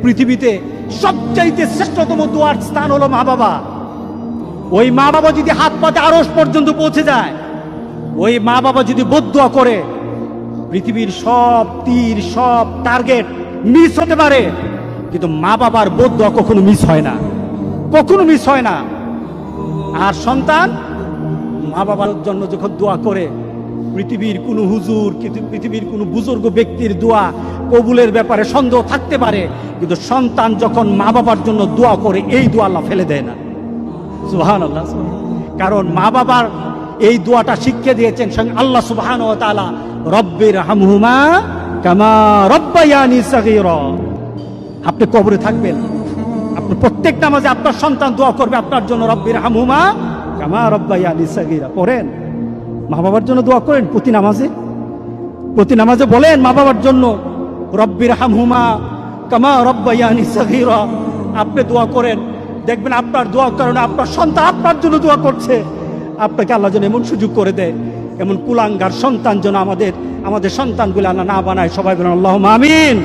পৃথিবীতে সবচাইতে শ্রেষ্ঠতম দোয়ার স্থান হলো মা বাবা। ওই মা বাবা যদি হাত পাতে আরশ পর্যন্ত পৌঁছে যায়, ওই মা বাবা যদি বদদুয়া করে, পৃথিবীর সব তীর সব টার্গেট মিস হতে পারে, কিন্তু মা বাবার বদদুয়া কখনো মিস হয় না, কখনো মিস হয় না। আর সন্তান মা বাবার জন্য যখন দোয়া করে, পৃথিবীর কোনো হুজুর, পৃথিবীর কোনো বুজুর্গ ব্যক্তির দোয়া কবুলের ব্যাপারে সন্দেহ থাকতে পারে, কিন্তু সন্তান যখন মা বাবার জন্য দোয়া করে, এই দোয়া আল্লাহ ফেলে দেয় না। সুবহানাল্লাহ। কারণ মা বাবার এই দোয়াটা শিখিয়ে দিয়েছেন স্বয়ং আল্লাহ সুবহানাহু ওয়া তাআলা, রব্বির হামহুমা কামা রব্বায়ানি সাগীরা। আপনি কবরে থাকবেন, আপনি প্রত্যেক নামাজে আপনার সন্তান দোয়া করবে আপনার জন্য, রব্বির হামহুমা কামা রব্বায়ানি সাগীরা। পড়েন, মা বাবার জন্য দোয়া করেন প্রতি নামাজে বলেন মা বাবার জন্য, রব্বির হামহুমা কামা রব্বায়ানি সাগীরা। আপনি দোয়া করেন, দেখবেন আপনার দোয়ার কারণে আপনার সন্তান আপনার জন্য দোয়া করছে। আপনাকে আল্লাহ যেন এমন সুযোগ করে দেয়, এমন কুলাঙ্গার সন্তান যেন আমাদের সন্তানগুলো আল্লাহ না বানায়। সবাই বলেন আল্লাহুম্মা আমিন।